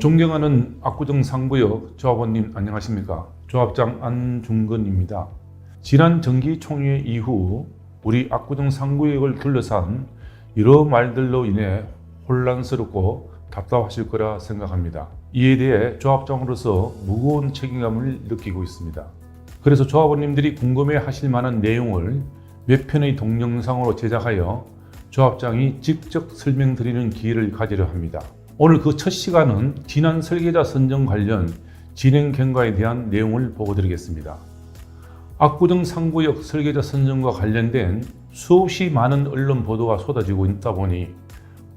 존경하는 압구정 상구역 조합원님 안녕하십니까? 조합장 안중근입니다. 지난 정기총회 이후 우리 압구정 상구역을 둘러싼 여러 말들로 인해 혼란스럽고 답답하실 거라 생각합니다. 이에 대해 조합장으로서 무거운 책임감을 느끼고 있습니다. 그래서 조합원님들이 궁금해 하실 만한 내용을 몇 편의 동영상으로 제작하여 조합장이 직접 설명드리는 기회를 가지려 합니다. 오늘 그 첫 시간은 지난 설계자 선정 관련 진행 경과에 대한 내용을 보고 드리겠습니다. 압구정 상구역 설계자 선정과 관련된 수없이 많은 언론 보도가 쏟아지고 있다 보니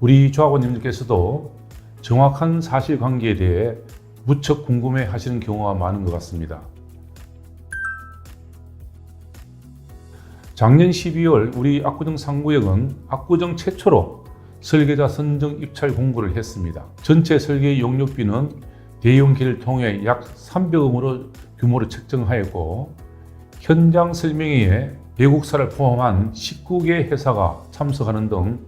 우리 조합원님들께서도 정확한 사실관계에 대해 무척 궁금해 하시는 경우가 많은 것 같습니다. 작년 12월 우리 압구정 상구역은 압구정 최초로 설계자 선정 입찰 공고를 했습니다. 전체 설계 용역비는 대용기를 통해 약 300억으로 규모를 책정하였고 현장 설명회에 외국사를 포함한 19개 회사가 참석하는 등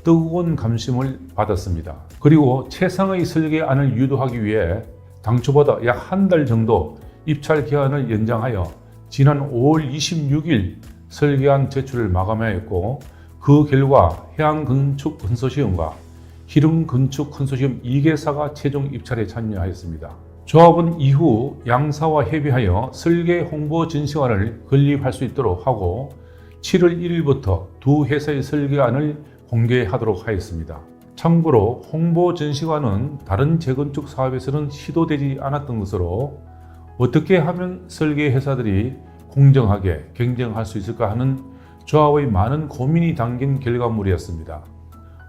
뜨거운 관심을 받았습니다. 그리고 최상의 설계안을 유도하기 위해 당초보다 약 한 달 정도 입찰 기한을 연장하여 지난 5월 26일 설계안 제출을 마감하였고 그 결과 해양건축컨소시엄과 기름건축컨소시엄 2개사가 최종 입찰에 참여하였습니다. 조합은 이후 양사와 협의하여 설계 홍보 전시관을 건립할 수 있도록 하고 7월 1일부터 두 회사의 설계안을 공개하도록 하였습니다. 참고로 홍보 전시관은 다른 재건축 사업에서는 시도되지 않았던 것으로 어떻게 하면 설계 회사들이 공정하게 경쟁할 수 있을까 하는 조합의 많은 고민이 담긴 결과물이었습니다.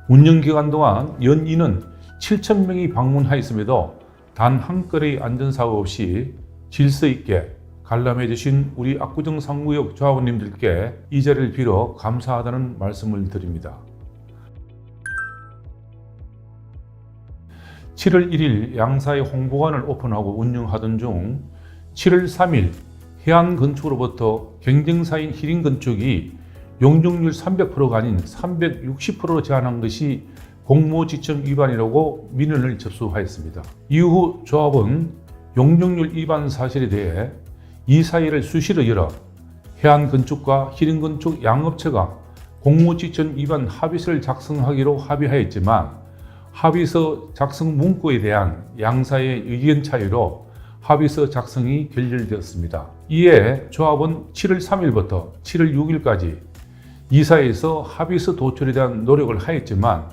운영기간 동안 연인은 7,000명이 방문하였음에도 단 한 건의 안전사고 없이 질서 있게 관람해 주신 우리 압구정 상구역 조합원님들께 이 자리를 빌어 감사하다는 말씀을 드립니다. 7월 1일 양사의 홍보관을 오픈하고 운영하던 중 7월 3일 해안건축으로부터 경쟁사인 희린건축이 용적률 300%가 아닌 360%로 제한한 것이 공모지점 위반이라고 민원을 접수하였습니다. 이후 조합은 용적률 위반 사실에 대해 이 사이를 수시로 열어 해안건축과 희린건축 양업체가 공모지점 위반 합의서를 작성하기로 합의하였지만 합의서 작성 문구에 대한 양사의 의견 차이로 합의서 작성이 결렬되었습니다. 이에 조합은 7월 3일부터 7월 6일까지 이사에서 합의서 도출에 대한 노력을 하였지만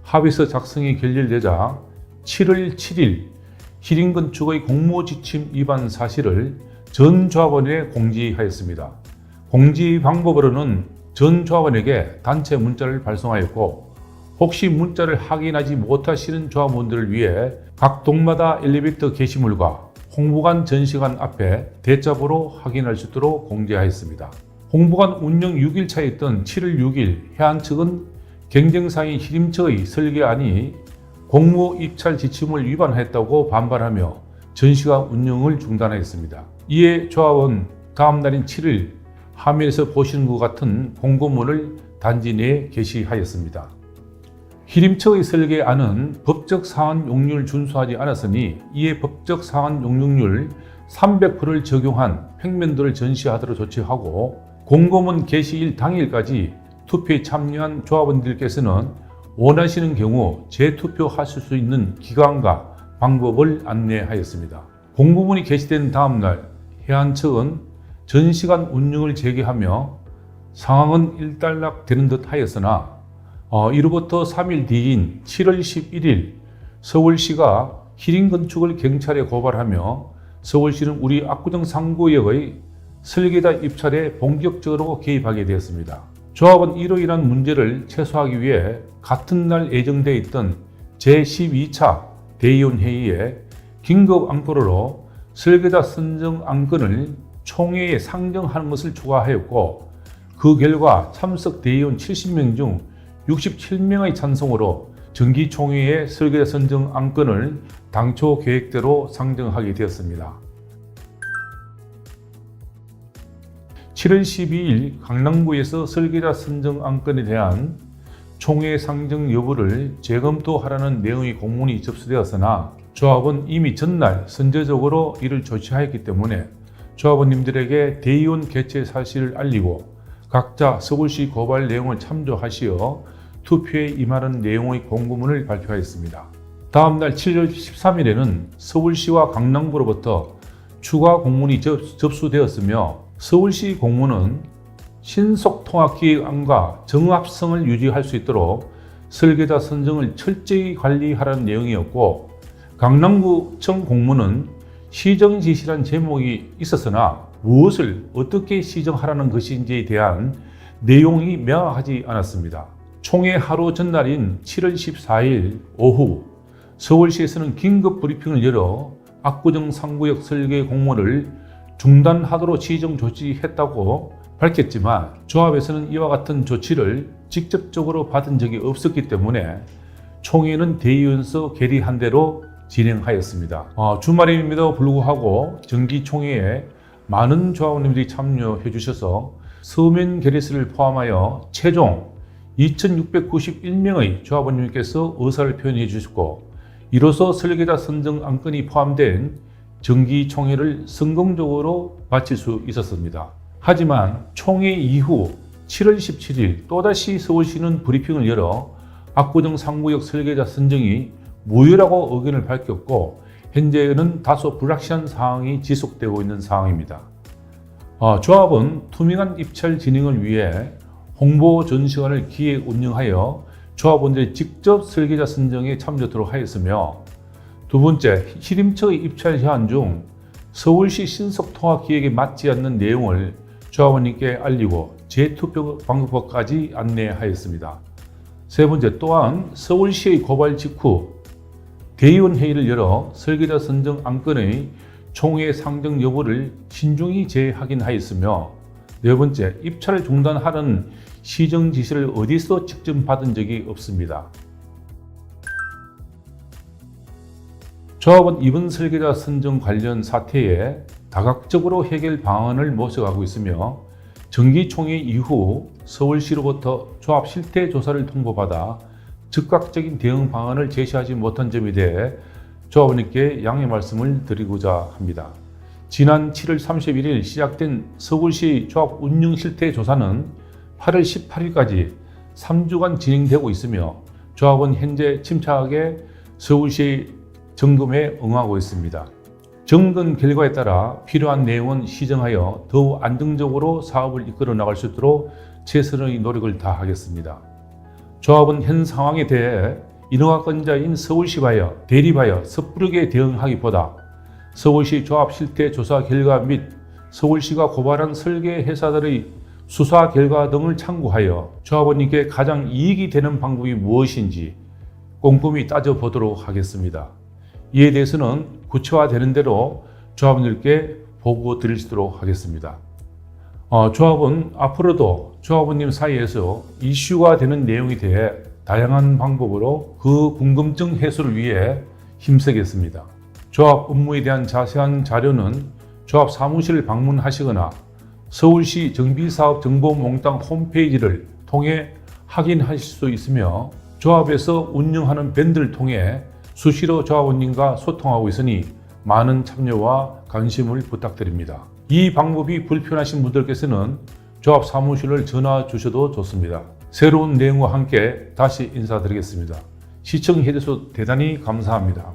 합의서 작성이 결렬되자 7월 7일 희린건축의 공모지침 위반 사실을 전 조합원에 공지하였습니다. 공지 방법으로는 전 조합원에게 단체 문자를 발송하였고 혹시 문자를 확인하지 못하시는 조합원들을 위해 각 동마다 엘리베이터 게시물과 홍보관 전시관 앞에 대자보로 확인할 수 있도록 공지하였습니다. 홍보관 운영 6일차에 있던 7월 6일 해안 측은 경쟁사인 희림처의 설계안이 공모 입찰 지침을 위반했다고 반발하며 전시관 운영을 중단하였습니다. 이에 조합은 다음 날인 7일 화면에서 보시는 것 같은 공고문을 단지 내에 게시하였습니다. 희림처의 설계안은 법적 상한 용률을 준수하지 않았으니 이에 법적 상한 용적률 300%를 적용한 평면도를 전시하도록 조치하고 공고문 게시일 당일까지 투표에 참여한 조합원들께서는 원하시는 경우 재투표하실 수 있는 기간과 방법을 안내하였습니다. 공고문이 게시된 다음날 해안측은 전시관 운영을 재개하며 상황은 일단락되는 듯 하였으나 이로부터 3일 뒤인 7월 11일 서울시가 희린건축을 경찰에 고발하며 서울시는 우리 압구정 상구역의 설계자 입찰에 본격적으로 개입하게 되었습니다. 조합은 이로 인한 문제를 최소화하기 위해 같은 날 예정되어 있던 제12차 대의원 회의에 긴급 안건으로 설계자 선정 안건을 총회에 상정하는 것을 추가하였고 그 결과 참석 대의원 70명 중 67명의 찬성으로 정기총회의 설계자 선정 안건을 당초 계획대로 상정하게 되었습니다. 7월 12일 강남구에서 설계자 선정 안건에 대한 총회 상정 여부를 재검토하라는 내용의 공문이 접수되었으나 조합은 이미 전날 선제적으로 이를 조치하였기 때문에 조합원님들에게 대의원 개최 사실을 알리고 각자 서울시 고발 내용을 참조하시어 투표에 임하는 내용의 공고문을 발표하였습니다. 다음날 7월 13일에는 서울시와 강남구로부터 추가 공문이 접수되었으며 서울시 공문은 신속통합기획안과 정합성을 유지할 수 있도록 설계자 선정을 철저히 관리하라는 내용이었고, 강남구청 공문은 시정지시란 제목이 있었으나 무엇을 어떻게 시정하라는 것인지에 대한 내용이 명확하지 않았습니다. 총회 하루 전날인 7월 14일 오후 서울시에서는 긴급 브리핑을 열어 압구정 3구역 설계 공모를 중단하도록 지정 조치했다고 밝혔지만 조합에서는 이와 같은 조치를 직접적으로 받은 적이 없었기 때문에 총회는 대의원서 결의한 대로 진행하였습니다. 주말임에도 불구하고 정기총회에 많은 조합원님들이 참여해 주셔서 서면 결의서를 포함하여 최종 2691명의 조합원님께서 의사를 표현해 주셨고, 이로써 설계자 선정 안건이 포함된 정기총회를 성공적으로 마칠 수 있었습니다. 하지만 총회 이후 7월 17일 또다시 서울시는 브리핑을 열어 압구정 3구역 설계자 선정이 무효라고 의견을 밝혔고, 현재는 다소 불확실한 상황이 지속되고 있는 상황입니다. 조합은 투명한 입찰 진행을 위해 홍보 전시관을 기획 운영하여 조합원들이 직접 설계자 선정에 참여하도록 하였으며, 두 번째, 시림처의 입찰 제한 중 서울시 신속통합기획에 맞지 않는 내용을 조합원님께 알리고 재투표 방법까지 안내하였습니다. 세 번째, 또한 서울시의 고발 직후 대의원 회의를 열어 설계자 선정 안건의 총회 상정 여부를 신중히 재확인하였으며, 네 번째, 입찰을 중단하는 시정 지시를 어디서 직접 받은 적이 없습니다. 조합은 이번 설계자 선정 관련 사태에 다각적으로 해결 방안을 모색하고 있으며, 정기총회 이후 서울시로부터 조합 실태 조사를 통보받아 즉각적인 대응 방안을 제시하지 못한 점에 대해 조합원님께 양해 말씀을 드리고자 합니다. 지난 7월 31일 시작된 서울시 조합 운영 실태 조사는 8월 18일까지 3주간 진행되고 있으며, 조합은 현재 침착하게 서울시 점검에 응하고 있습니다. 점검 결과에 따라 필요한 내용은 시정하여 더욱 안정적으로 사업을 이끌어 나갈 수 있도록 최선의 노력을 다하겠습니다. 조합은 현 상황에 대해 인허가권자인 서울시와여 대립하여 섣부르게 대응하기보다 서울시 조합 실태 조사 결과 및 서울시가 고발한 설계 회사들의 수사 결과 등을 참고하여 조합원님께 가장 이익이 되는 방법이 무엇인지 꼼꼼히 따져보도록 하겠습니다. 이에 대해서는 구체화되는 대로 조합원들께 보고 드리도록 하겠습니다. 조합은 앞으로도 조합원님 사이에서 이슈가 되는 내용에 대해 다양한 방법으로 그 궁금증 해소를 위해 힘쓰겠습니다. 조합 업무에 대한 자세한 자료는 조합 사무실을 방문하시거나 서울시 정비사업정보몽땅 홈페이지를 통해 확인하실 수 있으며, 조합에서 운영하는 밴드를 통해 수시로 조합원님과 소통하고 있으니 많은 참여와 관심을 부탁드립니다. 이 방법이 불편하신 분들께서는 조합 사무실을 전화 주셔도 좋습니다. 새로운 내용과 함께 다시 인사드리겠습니다. 시청해 주셔서 대단히 감사합니다.